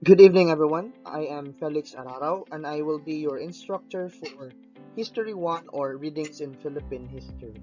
Good evening, everyone. I am Felix Ararao, and I will be your instructor for History 1 or Readings in Philippine History.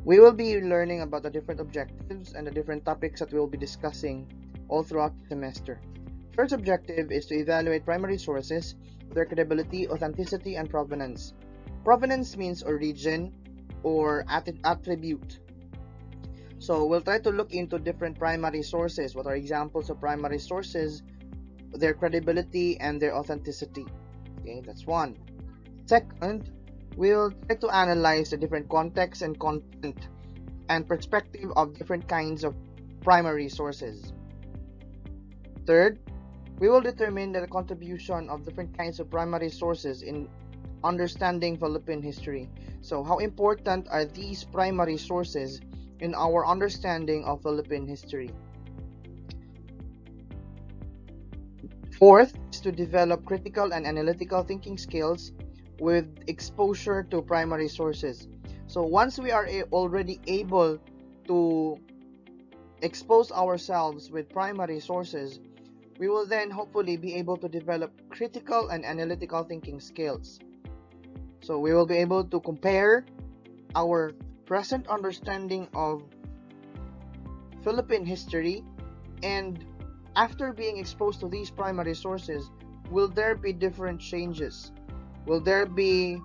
We will be learning about the different objectives and the different topics that we will be discussing all throughout the semester. First objective is to evaluate primary sources, their credibility, authenticity, and provenance. Provenance means origin or attribute. So we'll try to look into different primary sources. What are examples of primary sources, their credibility, and their authenticity? Okay, that's one. Second, we'll try to analyze the different contexts and content and perspective of different kinds of primary sources. Third, we will determine the contribution of different kinds of primary sources in understanding Philippine history. So, how important are these primary sources in our understanding of Philippine history? Fourth is to develop critical and analytical thinking skills with exposure to primary sources. So once we are already able to expose ourselves with primary sources, we will then hopefully be able to develop critical and analytical thinking skills. So we will be able to compare our present understanding of Philippine history, and after being exposed to these primary sources, will there be different changes? Will there be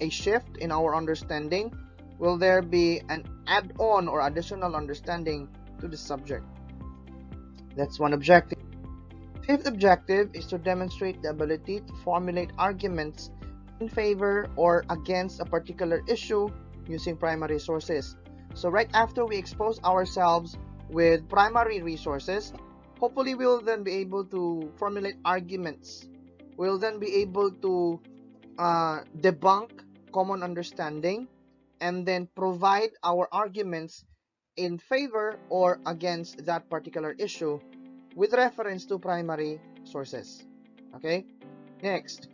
a shift in our understanding? Will there be an add-on or additional understanding to the subject? That's one objective. Fifth objective is to demonstrate the ability to formulate arguments in favor or against a particular issue using primary sources. So right after we expose ourselves with primary resources, hopefully we will then be able to formulate arguments. We'll then be able to debunk common understanding and then provide our arguments in favor or against that particular issue with reference to primary sources. Okay? Next,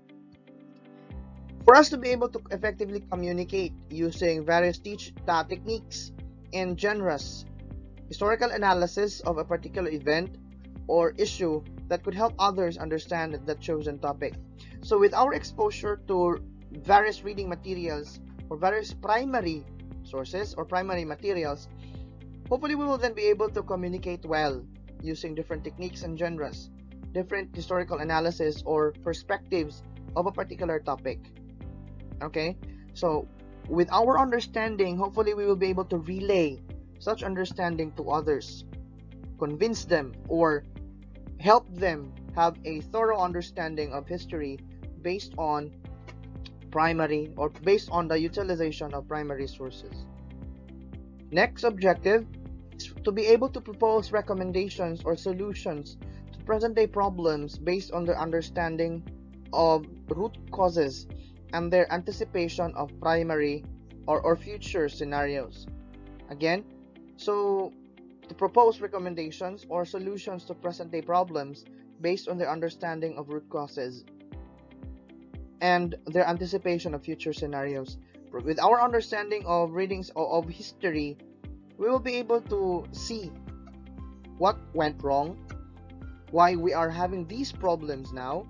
for us to be able to effectively communicate using various techniques and genres, historical analysis of a particular event or issue that could help others understand the chosen topic. So with our exposure to various reading materials or various primary sources or primary materials, hopefully we will then be able to communicate well using different techniques and genres, different historical analysis or perspectives of a particular topic. Okay, so with our understanding, hopefully we will be able to relay such understanding to others, convince them, or help them have a thorough understanding of history based on primary or based on the utilization of primary sources. Next objective is to be able to propose recommendations or solutions to present-day problems based on their understanding of root causes and their anticipation of primary or future scenarios. Again, so to propose recommendations or solutions to present-day problems based on their understanding of root causes and their anticipation of future scenarios. With our understanding of readings of history, we will be able to see what went wrong, why we are having these problems now,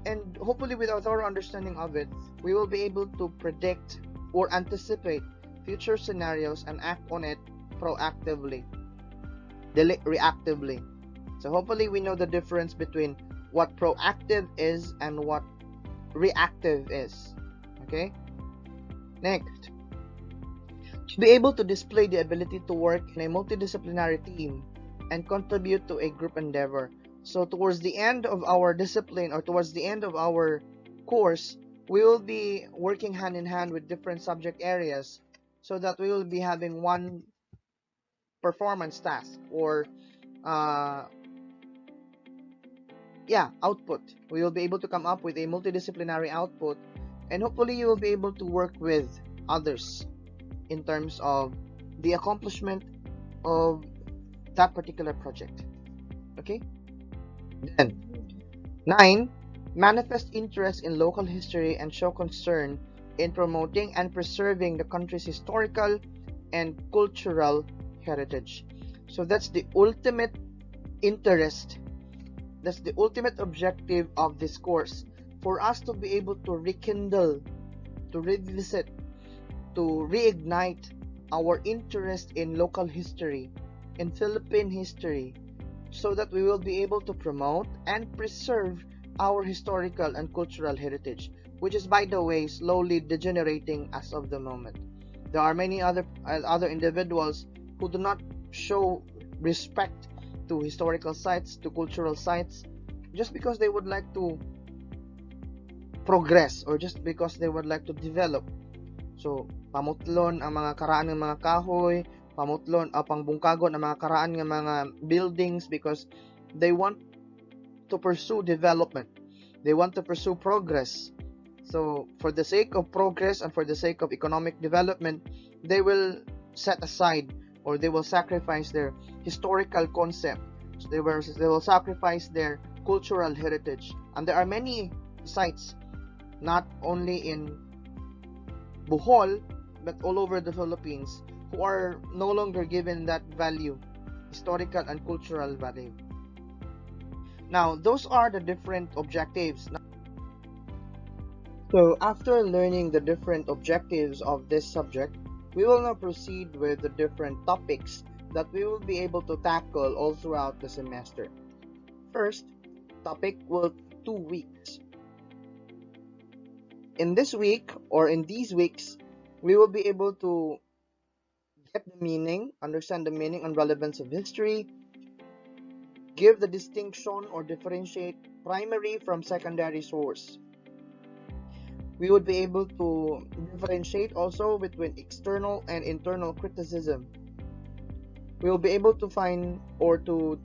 and hopefully with our understanding of it, we will be able to predict or anticipate future scenarios and act on it proactively, reactively. So hopefully we know the difference between what proactive is and what reactive is. Okay? Next, to be able to display the ability to work in a multidisciplinary team and contribute to a group endeavor. So towards the end of our discipline or towards the end of our course, we will be working hand in hand with different subject areas so that we will be having one performance task or output. We will be able to come up with a multidisciplinary output, and hopefully you will be able to work with others in terms of the accomplishment of that particular project. Okay? Then, 9. Manifest interest in local history and show concern in promoting and preserving the country's historical and cultural heritage. So that's the ultimate interest. That's the ultimate objective of this course, for us to be able to rekindle, to revisit, to reignite our interest in local history, in Philippine history, so that we will be able to promote and preserve our historical and cultural heritage, which is, by the way, slowly degenerating as of the moment. There are many other individuals who do not show respect to historical sites, to cultural sites, just because they would like to progress or just because they would like to develop. So, pamutlon ang mga karaan ng mga kahoy, pamutlon pangbungkagon ang mga karaan ng mga buildings because they want to pursue development. They want to pursue progress. So, for the sake of progress and for the sake of economic development, they will set aside or they will sacrifice their historical concept. So they will sacrifice their cultural heritage. And there are many sites, not only in Bohol, but all over the Philippines, who are no longer given that value, historical and cultural value. Now, those are the different objectives. So, after learning the different objectives of this subject, we will now proceed with the different topics that we will be able to tackle all throughout the semester. First topic will 2 weeks. In this week or in these weeks, we will be able to get the meaning, understand the meaning and relevance of history, give the distinction or differentiate primary from secondary source. We would be able to differentiate also between external and internal criticism. We will be able to find or to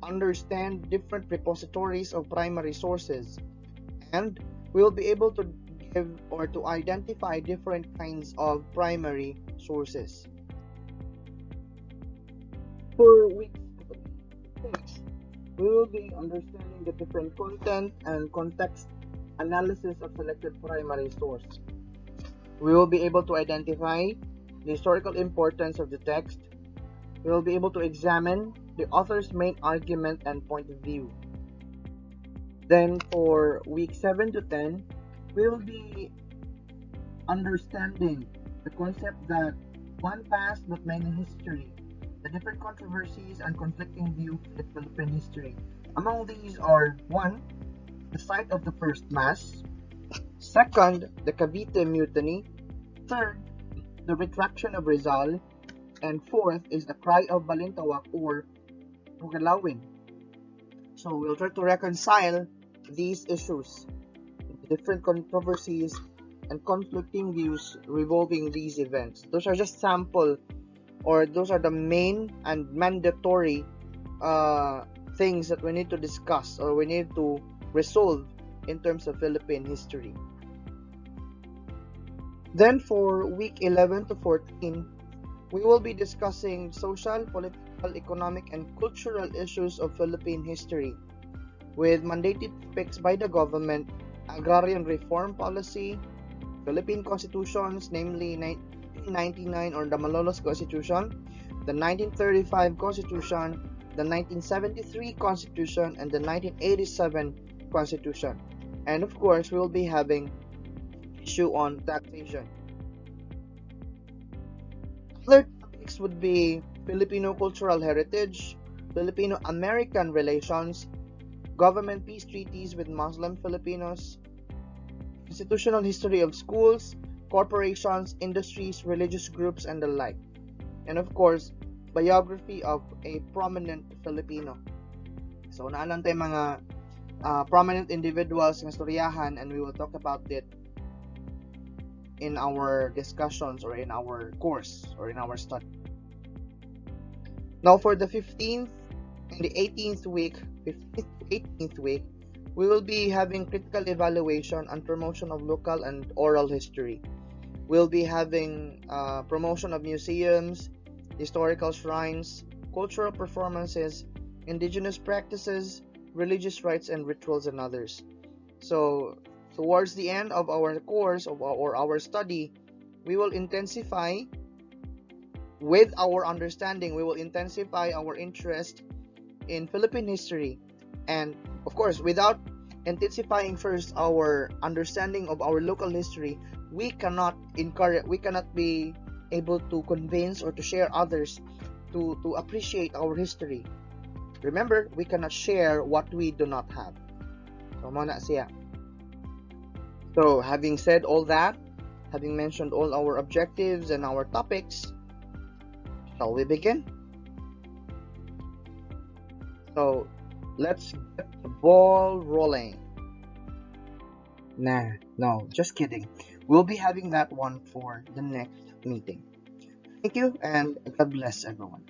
understand different repositories of primary sources, and we will be able to give or to identify different kinds of primary sources. For week 6, we will be understanding the different content and context analysis of selected primary source. We will be able to identify the historical importance of the text. We will be able to examine the author's main argument and point of view. Then for week 7 to 10, we will be understanding the concept that one past but many history, the different controversies and conflicting views in Philippine history. Among these are 1. The site of the first mass. 2nd, the Cavite Mutiny. 3rd, the retraction of Rizal. And 4th is the cry of Balintawak or Rugalawin. So we'll try to reconcile these issues, different controversies and conflicting views revolving these events. Those are just sample, or those are the main and mandatory things that we need to discuss or we need to resolve in terms of Philippine history. Then for week 11 to 14, we will be discussing social, political, economic, and cultural issues of Philippine history with mandated topics by the government, agrarian reform policy, Philippine constitutions, namely 1999 or the Malolos Constitution, the 1935 Constitution, the 1973 Constitution, and the 1987 Constitution. And of course, we will be having issue on taxation. Other topics would be Filipino cultural heritage, Filipino-American relations, government peace treaties with Muslim Filipinos, institutional history of schools, corporations, industries, religious groups, and the like. And of course, biography of a prominent Filipino. So, naalang tayo mga prominent individuals ng istoryahan, and we will talk about it in our discussions or in our course or in our study. Now for the 15th and the 18th week, 15th to 18th week, we will be having critical evaluation and promotion of local and oral history. We'll be having promotion of museums, historical shrines, cultural performances, indigenous practices, religious rites and rituals, and others. So towards the end of our course or our study, we will intensify with our understanding, we will intensify our interest in Philippine history, and of course, without intensifying first our understanding of our local history, we cannot be able to convince or to share others to appreciate our history. Remember, we cannot share what we do not have. So, mo na siya. So, having said all that, having mentioned all our objectives and our topics, shall we begin? So, let's get the ball rolling. Nah, no, just kidding. We'll be having that one for the next meeting. Thank you, and God bless everyone.